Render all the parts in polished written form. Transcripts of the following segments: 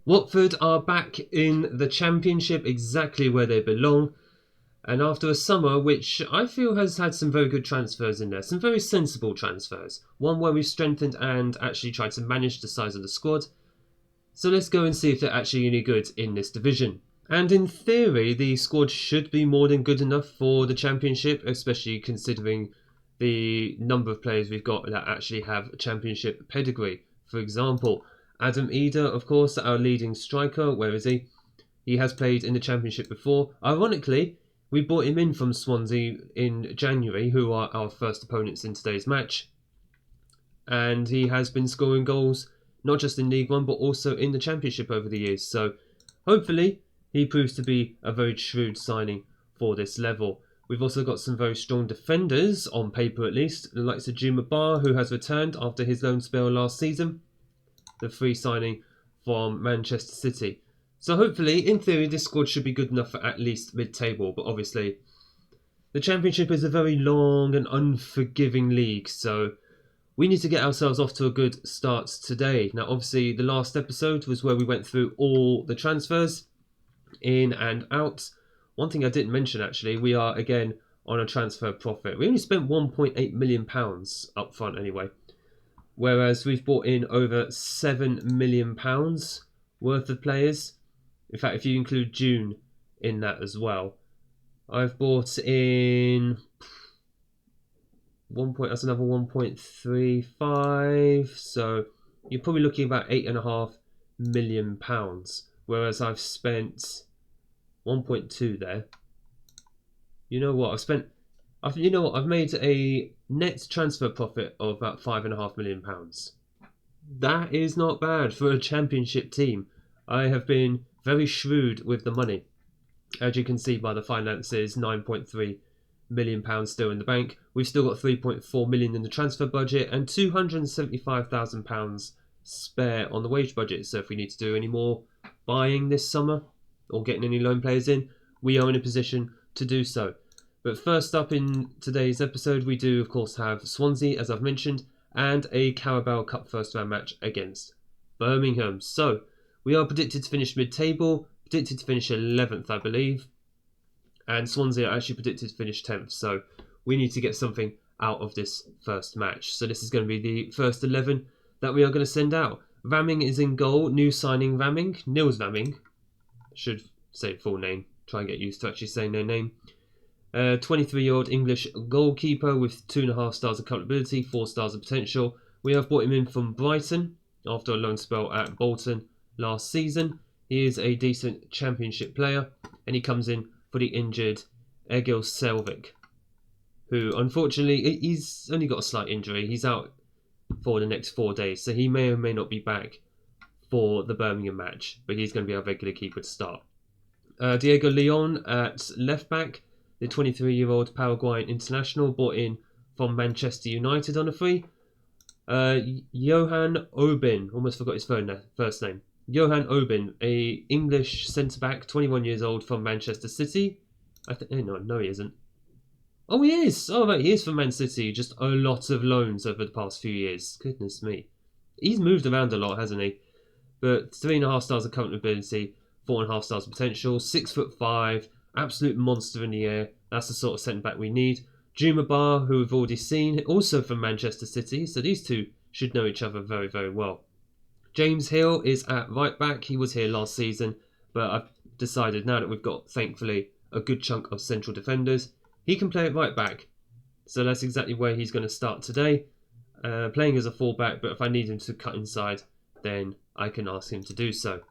Watford are back in the Championship, exactly where they belong. And after a summer which I feel has had some very good transfers in there, some very sensible transfers. One where we've strengthened and actually tried to manage the size of the squad. So let's go and see if they're actually any good in this division. And in theory, the squad should be more than good enough for the Championship, especially considering the number of players we've got that actually have Championship pedigree. For example, Adam Eder, of course, our leading striker. Where is he? He has played in the Championship before. Ironically, we brought him in from Swansea in January, who are our first opponents in today's match. And he has been scoring goals, not just in League One, but also in the Championship over the years. So hopefully he proves to be a very shrewd signing for this level. We've also got some very strong defenders, on paper at least, the likes of Juma Bar, who has returned after his loan spell last season. The free signing from Manchester City. So hopefully, in theory, this squad should be good enough for at least mid-table. But obviously, the Championship is a very long and unforgiving league. So we need to get ourselves off to a good start today. Now, obviously, the last episode was where we went through all the transfers, in and out. One thing I didn't mention, actually, we are, again, on a transfer profit. We only spent £1.8 million up front anyway. Whereas we've brought in over £7 million worth of players. In fact, if you include June in that as well. I've brought in that's another 1.35. So you're probably looking at about £8.5 million. Whereas I've spent 1.2 there. You know what? I've made a net transfer profit of about £5.5 million. That is not bad for a Championship team. I have been very shrewd with the money. As you can see by the finances, £9.3 million still in the bank. We've still got £3.4 million in the transfer budget and £275,000 spare on the wage budget. So if we need to do any more buying this summer or getting any loan players in, we are in a position to do so. But first up in today's episode, we do, of course, have Swansea, as I've mentioned, and a Carabao Cup first round match against Birmingham. So we are predicted to finish mid-table, predicted to finish 11th, I believe. And Swansea are actually predicted to finish 10th. So we need to get something out of this first match. So this is going to be the first 11 that we are going to send out. Vamming is in goal. New signing Vamming. Nils Vamming. Should say full name. Try and get used to actually saying their name. 23-year-old English goalkeeper with 2.5 stars of culpability, 4 stars of potential. We have brought him in from Brighton after a loan spell at Bolton last season. He is a decent Championship player and he comes in for the injured Egil Selvik, who unfortunately, he's only got a slight injury. He's out for the next 4 days, so he may or may not be back for the Birmingham match, but he's going to be our regular keeper to start. Diego Leon at left back, the 23-year-old Paraguayan international brought in from Manchester United on a free. Johan Obin, almost forgot his first name. Johan Obin, a English centre-back, 21 years old from Manchester City. No, he isn't. Oh, he is! Oh, right, he is from Man City. Just a lot of loans over the past few years. Goodness me. He's moved around a lot, hasn't he? But 3.5 stars of current ability, 4.5 stars of potential, 6'5", absolute monster in the air. That's the sort of centre-back we need. Juma Bar, who we've already seen, also from Manchester City. So these two should know each other very, very well. James Hill is at right back. He was here last season, but I've decided now that we've got, thankfully, a good chunk of central defenders, he can play at right back. So that's exactly where he's going to start today. Playing as a full-back, but if I need him to cut inside, then I can ask him to do so.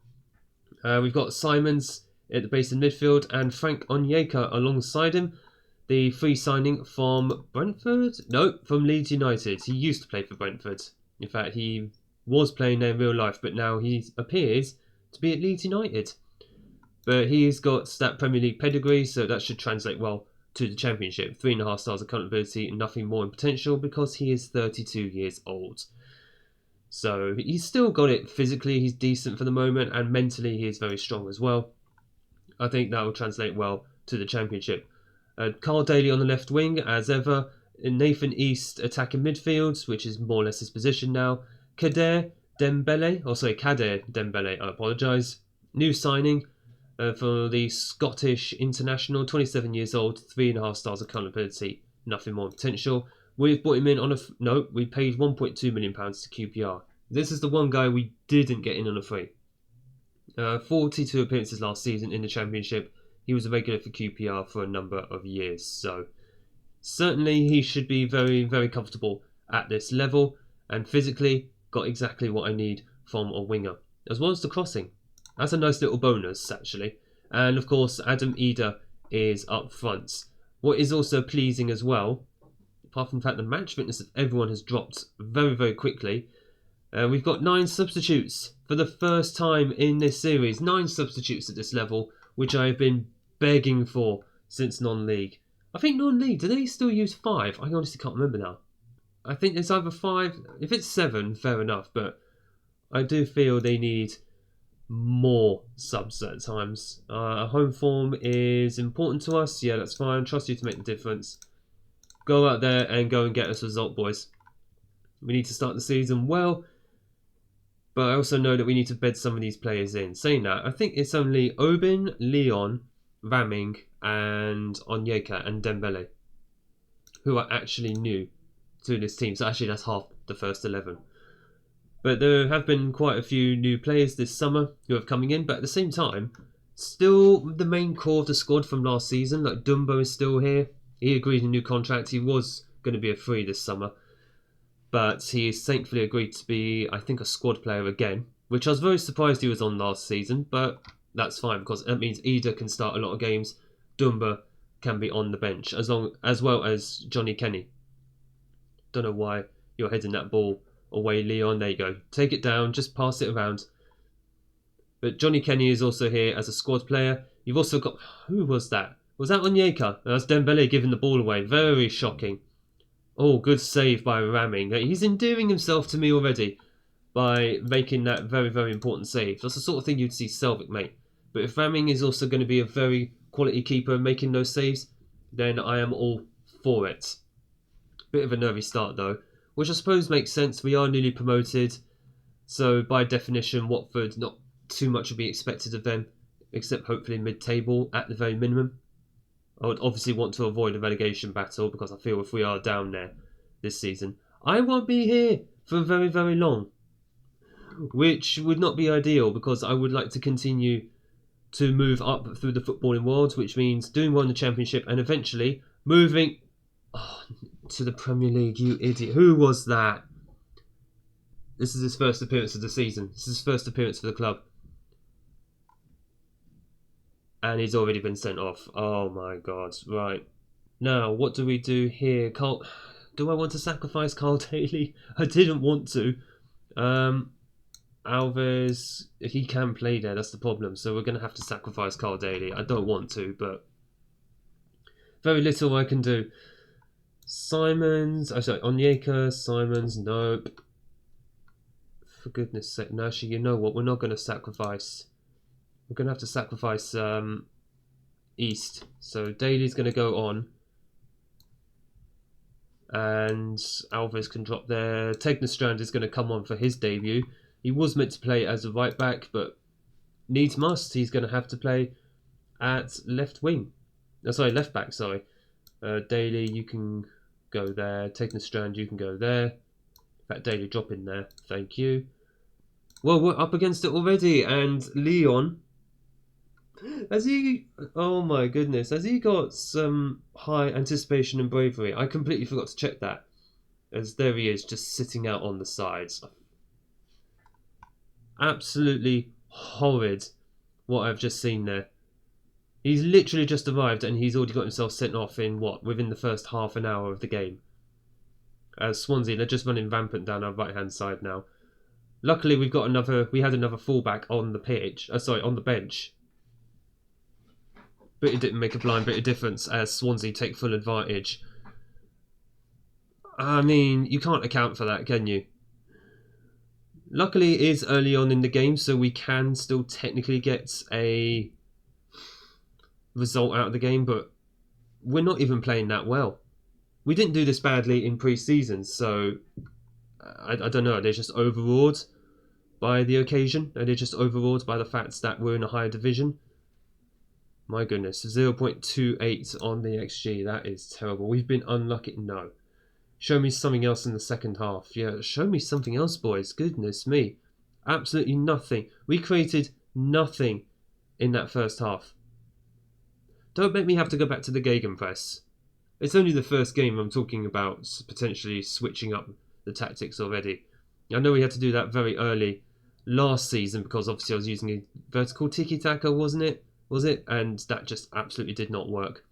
We've got Simons at the base of midfield and Frank Onyeka alongside him. The free signing from Brentford? No, from Leeds United. He used to play for Brentford. In fact, he was playing there in real life, but now he appears to be at Leeds United. But he's got that Premier League pedigree, so that should translate well to the Championship. 3.5 stars of accountability and nothing more in potential because he is 32 years old. So he's still got it physically, he's decent for the moment, and mentally he is very strong as well. I think that will translate well to the Championship. Carl Daly on the left wing, as ever. Nathan East attacking midfield, which is more or less his position now. Kader, Kader Dembele, I apologise. New signing for the Scottish international, 27 years old, 3.5 stars of current ability, nothing more potential. We've brought him in on we paid £1.2 million to QPR. This is the one guy we didn't get in on a free. 42 appearances last season in the Championship. He was a regular for QPR for a number of years, so certainly he should be very, very comfortable at this level, and physically got exactly what I need from a winger, as well as the crossing. That's a nice little bonus, actually. And of course, Adam Eder is up front. What is also pleasing as well, apart from the fact the match fitness of everyone has dropped very, very quickly, we've got 9 substitutes for the first time in this series. 9 substitutes at this level, which I've been begging for since non-league. I think non-league, do they still use 5? I honestly can't remember now. I think it's either 5. If it's 7, fair enough, but I do feel they need more subs at times. Home form is important to us. Yeah, that's fine. Trust you to make the difference. Go out there and go and get us a result, boys. We need to start the season well, but I also know that we need to bed some of these players in. Saying that, I think it's only Obin, Leon, Ramming, and Onyeka and Dembele who are actually new to this team. So actually that's half the first 11. But there have been quite a few new players this summer who have coming in, but at the same time, still the main core of the squad from last season. Like Dumbo is still here. He agreed a new contract. He was going to be a free this summer, but he thankfully agreed to be, I think, a squad player again, which I was very surprised he was on last season, but that's fine because that means Eder can start a lot of games. Dumba can be on the bench, as well as Johnny Kenny. Don't know why you're heading that ball away, Leon. There you go. Take it down, just pass it around. But Johnny Kenny is also here as a squad player. You've also got... Who was that? Was that Onyeka? That's Dembele giving the ball away. Very shocking. Oh, good save by Ramming. He's endearing himself to me already by making that very, very important save. That's the sort of thing you'd see Selvik make. But if Ramming is also going to be a very quality keeper making those saves, then I am all for it. Bit of a nervy start though, which I suppose makes sense. We are newly promoted, so by definition Watford, not too much would be expected of them, except hopefully mid-table at the very minimum. I would obviously want to avoid a relegation battle because I feel if we are down there this season, I won't be here for very, very long, which would not be ideal because I would like to continue to move up through the footballing world, which means doing well in the Championship and eventually moving to the Premier League. You idiot. Who was that? This is his first appearance of the season. This is his first appearance for the club. And he's already been sent off. Oh my god. Right. Now, what do we do here? Do I want to sacrifice Carl Daly? I didn't want to. Alves, he can play there, that's the problem. So we're going to have to sacrifice Carl Daly. I don't want to, but very little I can do. Onyeka, Simons, nope. For goodness sake, no, actually, you know what? We're not going to sacrifice. We're going to have to sacrifice East. So Daly's going to go on. And Alves can drop there. Tegnerstrand is going to come on for his debut. He was meant to play as a right back, but needs must. He's going to have to play at left wing. Left back, sorry. Daly, you can go there. Tegnerstrand, you can go there. In fact, Daly, drop in there. Thank you. Well, we're up against it already. And Leon, oh my goodness, has he got some high anticipation and bravery? I completely forgot to check that. As there he is, just sitting out on the sides. Absolutely horrid what I've just seen there. He's literally just arrived and he's already got himself sent off in within the first half an hour of the game. As Swansea, they're just running rampant down our right hand side now. Luckily we had another fullback on the pitch, on the bench. But it didn't make a blind bit of difference as Swansea take full advantage. I mean, you can't account for that, can you? Luckily, it is early on in the game, so we can still technically get a result out of the game, but we're not even playing that well. We didn't do this badly in pre-season, so I don't know, they're just overawed. by the occasion, and they're just overawed by the fact that we're in a higher division. My goodness, 0.28 on the XG. That is terrible. We've been unlucky. No. Show me something else in the second half. Yeah, show me something else, boys. Goodness me. Absolutely nothing. We created nothing in that first half. Don't make me have to go back to the Gegenpress. It's only the first game. I'm talking about potentially switching up the tactics already. I know we had to do that very early last season because obviously I was using a vertical tiki-taka, wasn't it? Was it? And that just absolutely did not work.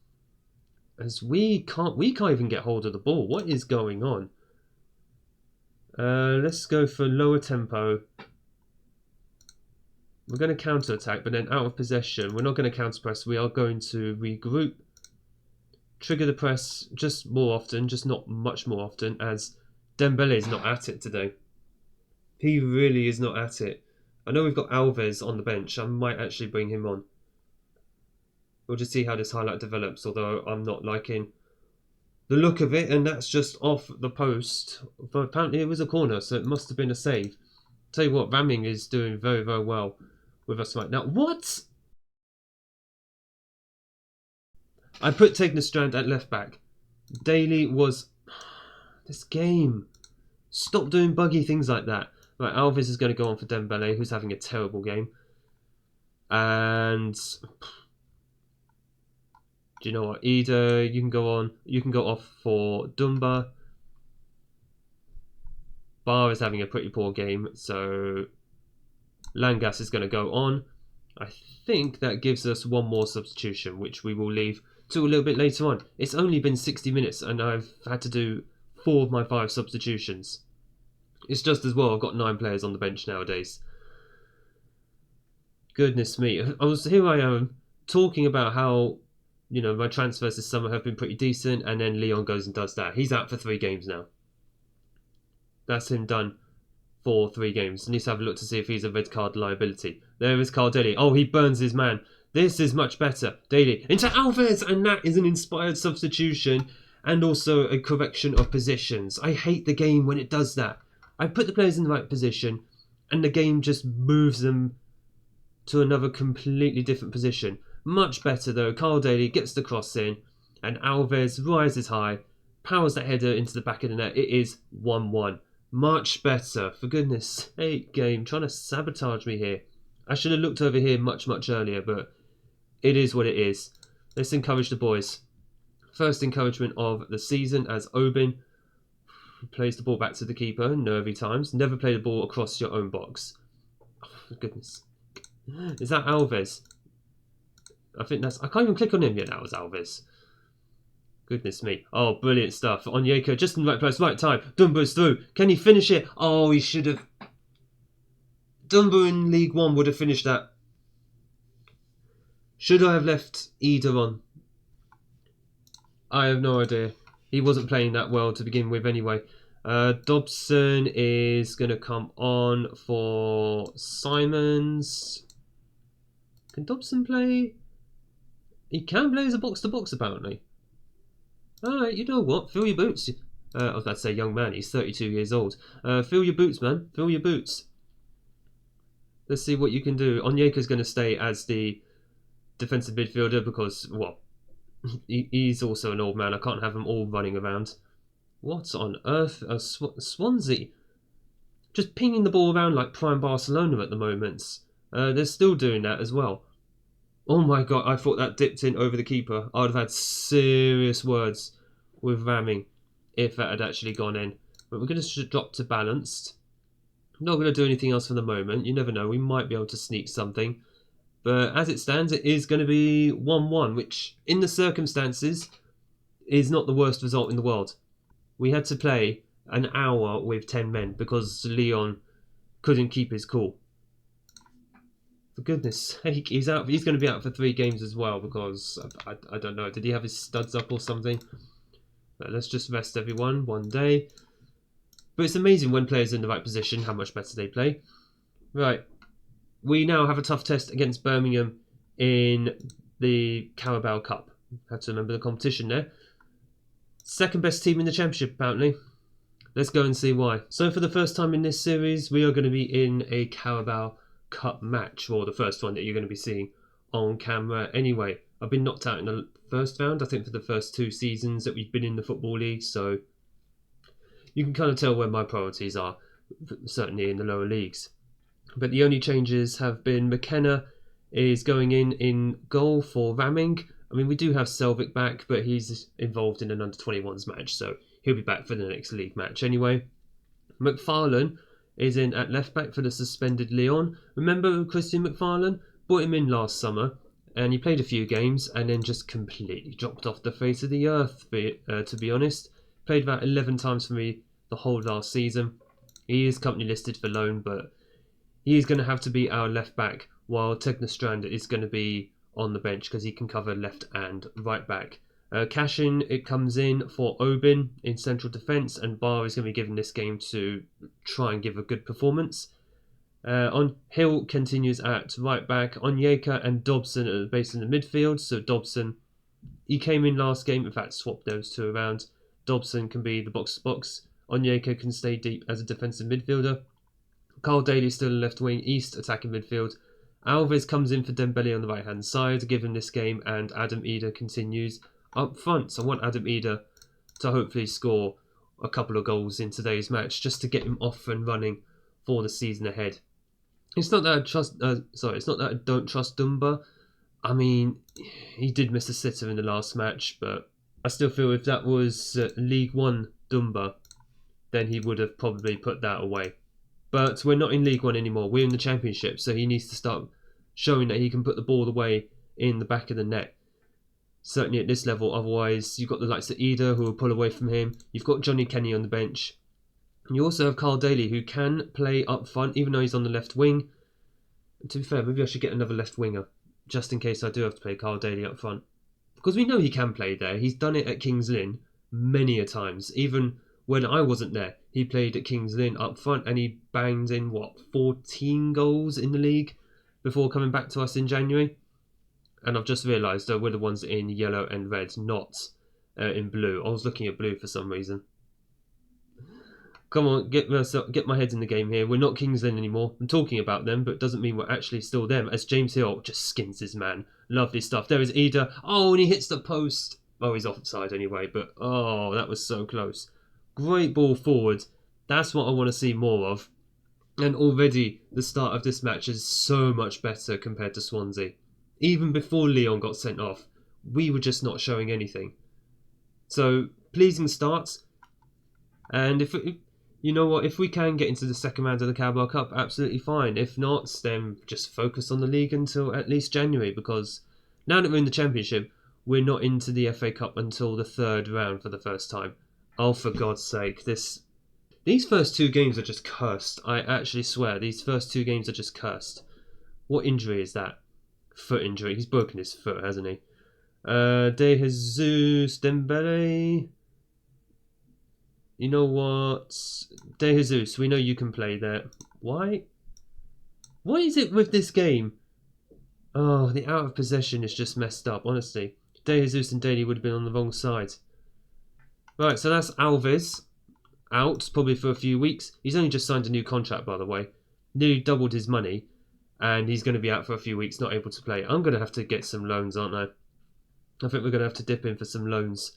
As we can't even get hold of the ball. What is going on? Let's go for lower tempo. We're going to counter-attack, but then out of possession. We're not going to counter-press. We are going to regroup. Trigger the press just more often, just not much more often, as Dembele is not at it today. He really is not at it. I know we've got Alves on the bench. I might actually bring him on. We'll just see how this highlight develops, although I'm not liking the look of it, and that's just off the post. But apparently it was a corner, so it must have been a save. Tell you what, Ramming is doing very, very well with us right now. What? I put Tegnerstrand at left back. Daly was... This game. Stop doing buggy things like that. Right, Alves is going to go on for Dembele, who's having a terrible game. And... Do you know what? Ida, you can go on. You can go off for Dumba. Bar is having a pretty poor game, so Langas is going to go on. I think that gives us one more substitution, which we will leave to a little bit later on. It's only been 60 minutes, and I've had to do 4 of my 5 substitutions. It's just as well I've got 9 players on the bench nowadays. Goodness me. Here I am talking about how, you know, my transfers this summer have been pretty decent, and then Leon goes and does that. He's out for 3 games now. That's him done for 3 games. Need to have a look to see if he's a red card liability. There is Carl Daly. Oh, he burns his man. This is much better. Daly into Alves, and that is an inspired substitution and also a correction of positions. I hate the game when it does that. I put the players in the right position, and the game just moves them to another completely different position. Much better though. Carl Daly gets the cross in, and Alves rises high, powers that header into the back of the net. It is 1-1. Much better. For goodness sake, game. Trying to sabotage me here. I should have looked over here much, much earlier, but it is what it is. Let's encourage the boys. First encouragement of the season as Obin plays the ball back to the keeper. Nervy times. Never play the ball across your own box. Oh, for goodness. Is that Alves? I think that's... I can't even click on him yet. That was Alves. Goodness me. Oh, brilliant stuff. Onyeka, just in the right place, right time. Dumbo's through. Can he finish it? Oh, he should have. Dumbo in League One would have finished that. Should I have left Ida on? I have no idea. He wasn't playing that well to begin with anyway. Dobson is going to come on for Simons. Can Dobson play? He can play as a box-to-box apparently. Alright, you know what? Fill your boots. I was about to say young man. He's 32 years old. Fill your boots, man. Fill your boots. Let's see what you can do. Onyeka's going to stay as the defensive midfielder because, well, he's also an old man. I can't have them all running around. What on earth? Swansea. Just pinging the ball around like prime Barcelona at the moment. They're still doing that as well. Oh my god, I thought that dipped in over the keeper. I would have had serious words with Ramming if that had actually gone in. But we're going to drop to balanced. I'm not going to do anything else for the moment. You never know, we might be able to sneak something. But as it stands, it is going to be 1-1, which in the circumstances is not the worst result in the world. We had to play an hour with 10 men because Leon couldn't keep his cool. For goodness sake, he's out. He's going to be out for 3 games as well because I don't know. Did he have his studs up or something? But let's just rest everyone one day. But it's amazing when players are in the right position how much better they play. Right, we now have a tough test against Birmingham in the Carabao Cup. Had to remember the competition there. Second best team in the Championship apparently. Let's go and see why. So for the first time in this series, we are going to be in a Carabao Cup match, or the first one that you're going to be seeing on camera anyway. I've been knocked out in the first round, I think, for the first 2 seasons that we've been in the Football League, so you can kind of tell where my priorities are, certainly in the lower leagues. But the only changes have been McKenna is going in goal for Ramming. I mean, we do have Selvik back, but he's involved in an under-21s match, so he'll be back for the next league match anyway. McFarlane is in at left back for the suspended Leon. Remember Christian McFarlane? Brought him in last summer, and he played a few games and then just completely dropped off the face of the earth, to be honest. Played about 11 times for me the whole last season. He is company listed for loan, but he is going to have to be our left back, while Tegnerstrand is going to be on the bench because he can cover left and right back. Cashin, it comes in for Obin in central defence, and Barr is going to be given this game to try and give a good performance. On Hill continues at right back. Onyeka and Dobson are based in the midfield. So Dobson, he came in last game, in fact swapped those two around. Dobson can be the box-to-box. Onyeka can stay deep as a defensive midfielder. Carl Daly still left wing, East attacking midfield. Alves comes in for Dembele on the right hand side to give him this game, and Adam Eder continues up front. So I want Adam Eder to hopefully score a couple of goals in today's match just to get him off and running for the season ahead. It's not that it's not that I don't trust Dumba. I mean, he did miss a sitter in the last match, but I still feel if that was League One Dumba, then he would have probably put that away. But we're not in League One anymore. We're in the Championship, so he needs to start showing that he can put the ball away in the back of the net. Certainly at this level. Otherwise, you've got the likes of Eder who will pull away from him. You've got Johnny Kenny on the bench. You also have Carl Daly, who can play up front, even though he's on the left wing. To be fair, maybe I should get another left winger, just in case I do have to play Carl Daly up front. Because we know he can play there. He's done it at Kings Lynn many a times. Even when I wasn't there, he played at Kings Lynn up front, and he banged in, 14 goals in the league before coming back to us in January. And I've just realised we're the ones in yellow and red, not in blue. I was looking at blue for some reason. Come on, get my head in the game here. We're not Kings Lynn anymore. I'm talking about them, but it doesn't mean we're actually still them, as James Hill just skins his man. Lovely stuff. There is Eder. Oh, and he hits the post. Oh, he's offside anyway, but oh, that was so close. Great ball forward. That's what I want to see more of. And already the start of this match is so much better compared to Swansea. Even before Leon got sent off, we were just not showing anything. So, pleasing starts. And if we can get into the second round of the Carabao Cup, absolutely fine. If not, then just focus on the league until at least January, because now that we're in the Championship, we're not into the FA Cup until the third round for the first time. Oh, for God's sake, these first 2 games are just cursed. I actually swear, these first 2 games are just cursed. What injury is that? Foot injury. He's broken his foot, hasn't he? De Jesus, Dembele. You know what? De Jesus, we know you can play there. Why? What is it with this game? Oh, the out of possession is just messed up, honestly. De Jesus and Daly would have been on the wrong side. Right, so that's Alves. Out, probably for a few weeks. He's only just signed a new contract, by the way. Nearly doubled his money. And he's going to be out for a few weeks, not able to play. I'm going to have to get some loans, aren't I? I think we're going to have to dip in for some loans,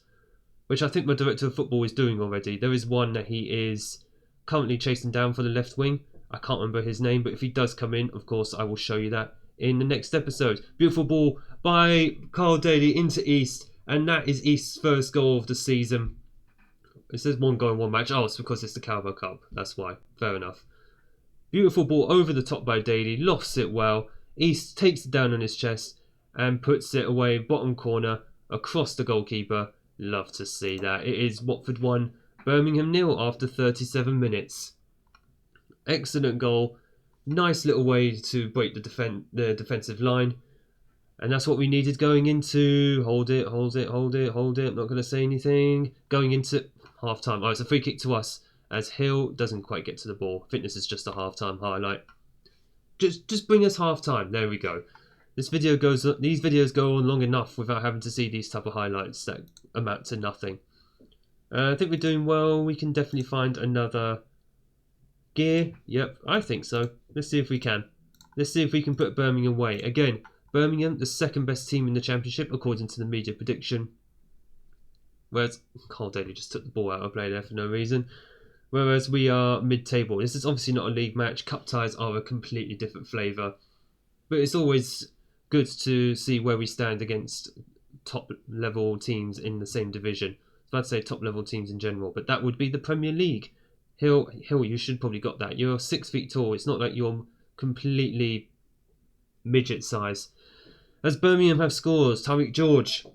which I think my director of football is doing already. There is one that he is currently chasing down for the left wing. I can't remember his name, but if he does come in, of course, I will show you that in the next episode. Beautiful ball by Carl Daly into East, and that is East's first goal of the season. It says 1 goal in 1 match. Oh, it's because it's the Carabao Cup. That's why. Fair enough. Beautiful ball over the top by Daly. Lofts it well. East takes it down on his chest and puts it away bottom corner across the goalkeeper. Love to see that. It is Watford 1, Birmingham 0 after 37 minutes. Excellent goal. Nice little way to break the defensive line. And that's what we needed going into... Hold it. I'm not going to say anything. Going into half-time. Oh, it's a free kick to us, as Hill doesn't quite get to the ball. I think this is just a half-time highlight. Just bring us half-time. There we go. These videos go on long enough without having to see these type of highlights that amount to nothing. I think we're doing well. We can definitely find another gear. Yep, I think so. Let's see if we can. Let's see if we can put Birmingham away. Again, Birmingham, the second best team in the championship, according to the media prediction. Whereas Carl Daly just took the ball out of play there for no reason. Whereas we are mid-table. This is obviously not a league match. Cup ties are a completely different flavour. But it's always good to see where we stand against top-level teams in the same division. I was about to say top-level teams in general, but that would be the Premier League. Hill, you should probably got that. You're 6 feet tall. It's not like you're completely midget size. As Birmingham have scores, Tariq George,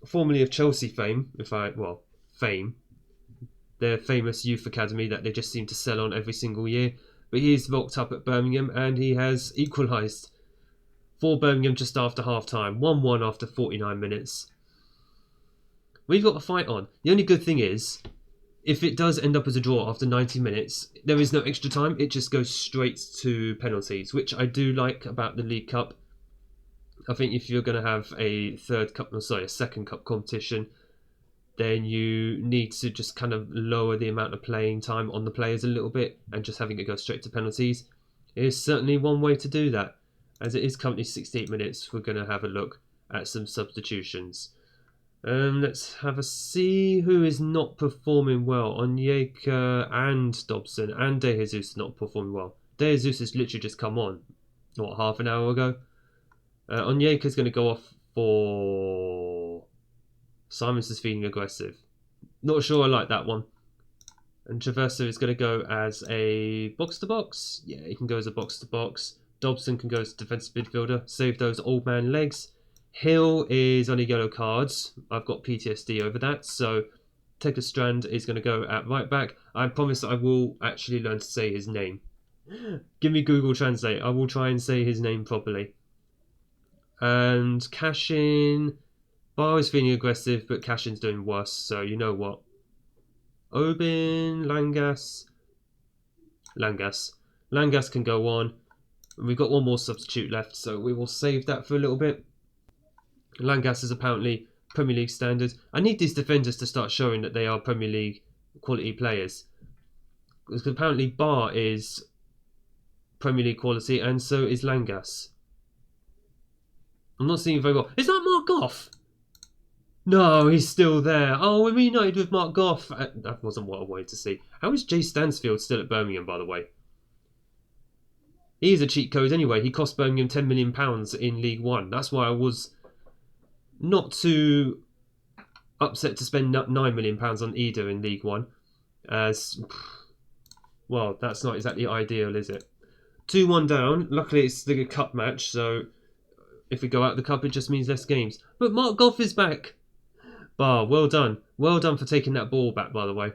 formerly of Chelsea fame, fame, their famous youth academy that they just seem to sell on every single year. But he's rocked up at Birmingham and he has equalised for Birmingham just after half-time. 1-1 after 49 minutes. We've got a fight on. The only good thing is, if it does end up as a draw after 90 minutes, there is no extra time. It just goes straight to penalties, which I do like about the League Cup. I think if you're going to have a second cup competition, then you need to just kind of lower the amount of playing time on the players a little bit and just having it go straight to penalties. It is certainly one way to do that. As it is currently 68 minutes, we're going to have a look at some substitutions. Let's have a see who is not performing well. Onyeka and Dobson and De Jesus not performing well. De Jesus has literally just come on, half an hour ago. Onyeka's going to go off for Simons is feeling aggressive. Not sure I like that one. And Traverso is going to go as a box-to-box. Yeah, he can go as a box-to-box. Dobson can go as defensive midfielder. Save those old man legs. Hill is on a yellow cards. I've got PTSD over that. So Tekka Strand is going to go at right back. I promise I will actually learn to say his name. Give me Google Translate. I will try and say his name properly. And Cashin... Bar is feeling aggressive, but Cashin's doing worse, so you know what. Obin, Langas can go on. And we've got one more substitute left, so we will save that for a little bit. Langas is apparently Premier League standard. I need these defenders to start showing that they are Premier League quality players. Because apparently Bar is Premier League quality, and so is Langas. I'm not seeing it very well. Is that Mark Goff? No, he's still there. Oh, we're reunited with Mark Goff. That wasn't what I wanted to see. How is Jay Stansfield still at Birmingham, by the way? He is a cheat code anyway. He cost Birmingham £10 million in League One. That's why I was not too upset to spend £9 million on Ida in League One. As, well, that's not exactly ideal, is it? 2-1 down. Luckily, it's the cup match, so if we go out of the cup, it just means less games. But Mark Goff is back. Bar, well done. Well done for taking that ball back, by the way.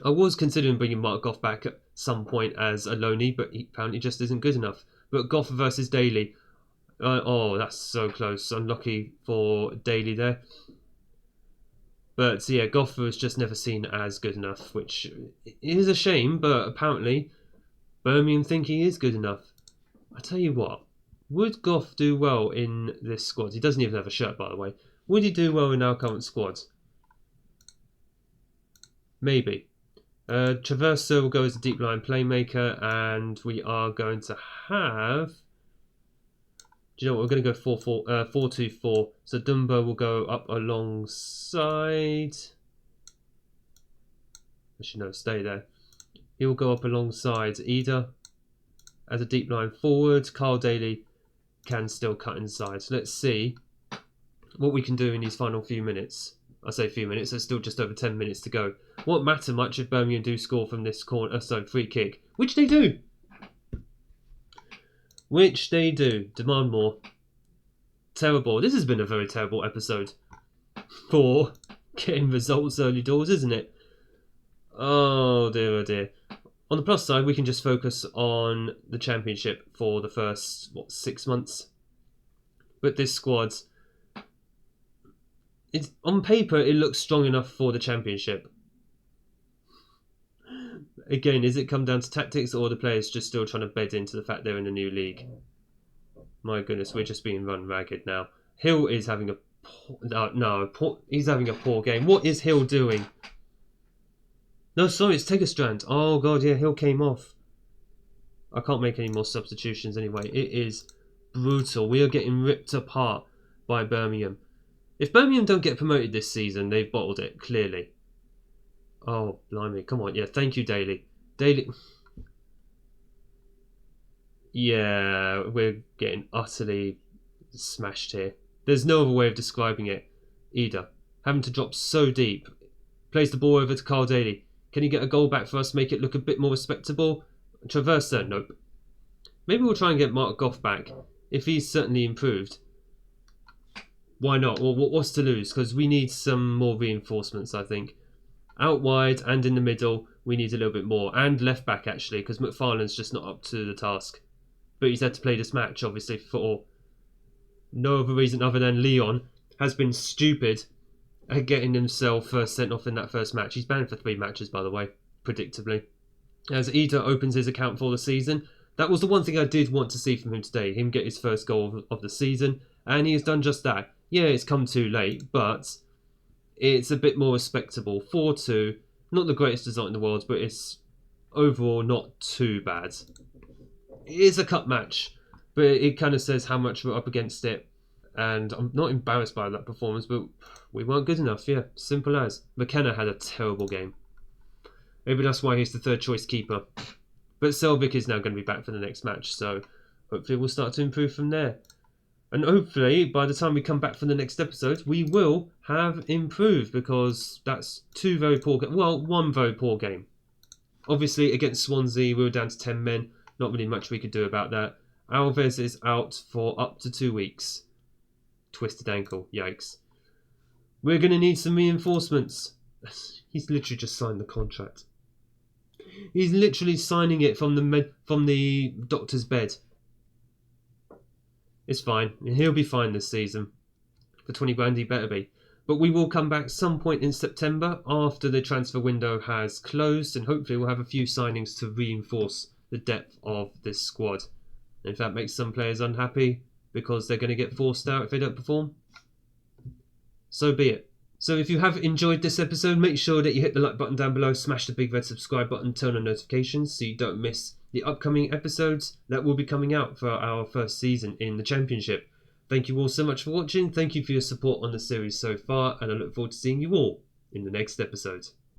I was considering bringing Mark Goff back at some point as a loanee, but he apparently just isn't good enough. But Goff versus Daly. Oh, that's so close. Unlucky for Daly there. But yeah, Goff was just never seen as good enough, which is a shame, but apparently Birmingham think he is good enough. I tell you what, would Goff do well in this squad? He doesn't even have a shirt, by the way. Would he do well in our current squad? Maybe. Traverso will go as a deep line playmaker, and we are going to have... Do you know what? We're going to go 4-2-4. So Dumbo will go up alongside... Actually, no, stay there. He will go up alongside Ida as a deep line forward. Carl Daly can still cut inside. So let's see what we can do in these final few minutes. I say few minutes, there's still just over 10 minutes to go. Won't matter much if Birmingham do score from this free kick. Which they do. Which they do. Demand more. Terrible. This has been a very terrible episode for getting results early doors, isn't it? Oh dear, oh dear. On the plus side, we can just focus on the championship for the first, 6 months. But this squad... on paper, it looks strong enough for the championship. Again, is it come down to tactics or the players just still trying to bed into the fact they're in a new league? My goodness, we're just being run ragged now. Hill is having a he's having a poor game. What is Hill doing? No, sorry, it's Tegestrand. Oh god, yeah, Hill came off. I can't make any more substitutions anyway. It is brutal. We are getting ripped apart by Birmingham. If Birmingham don't get promoted this season, they've bottled it, clearly. Oh, blimey. Come on. Yeah, thank you, Daly. Daly. Yeah, we're getting utterly smashed here. There's no other way of describing it either. Having to drop so deep. Plays the ball over to Carl Daly. Can he get a goal back for us, make it look a bit more respectable? Traversa, nope. Maybe we'll try and get Mark Goff back. If he's certainly improved. Why not? Well, what's to lose? Because we need some more reinforcements, I think. Out wide and in the middle, we need a little bit more. And left back, actually, because McFarlane's just not up to the task. But he's had to play this match, obviously, for no other reason other than Leon has been stupid at getting himself sent off in that first match. He's banned for 3 matches, by the way, predictably. As Ida opens his account for the season, that was the one thing I did want to see from him today, him get his first goal of the season, and he has done just that. Yeah, it's come too late, but it's a bit more respectable. 4-2, not the greatest result in the world, but it's overall not too bad. It is a cup match, but it kind of says how much we're up against it, and I'm not embarrassed by that performance, but we weren't good enough, yeah, simple as. McKenna had a terrible game. Maybe that's why he's the third choice keeper. But Selvik is now going to be back for the next match, so hopefully we'll start to improve from there. And hopefully, by the time we come back for the next episode, we will have improved, because that's 2 very poor games. Well, 1 very poor game. Obviously, against Swansea, we were down to 10 men. Not really much we could do about that. Alves is out for up to 2 weeks. Twisted ankle. Yikes. We're going to need some reinforcements. He's literally just signed the contract. He's literally signing it from the doctor's bed. It's fine. He'll be fine this season. For 20 grand, he better be. But we will come back some point in September after the transfer window has closed, and hopefully we'll have a few signings to reinforce the depth of this squad. And if that makes some players unhappy because they're going to get forced out if they don't perform, so be it. So if you have enjoyed this episode, make sure that you hit the like button down below, smash the big red subscribe button, turn on notifications so you don't miss the upcoming episodes that will be coming out for our first season in the Championship. Thank you all so much for watching, thank you for your support on the series so far, and I look forward to seeing you all in the next episode.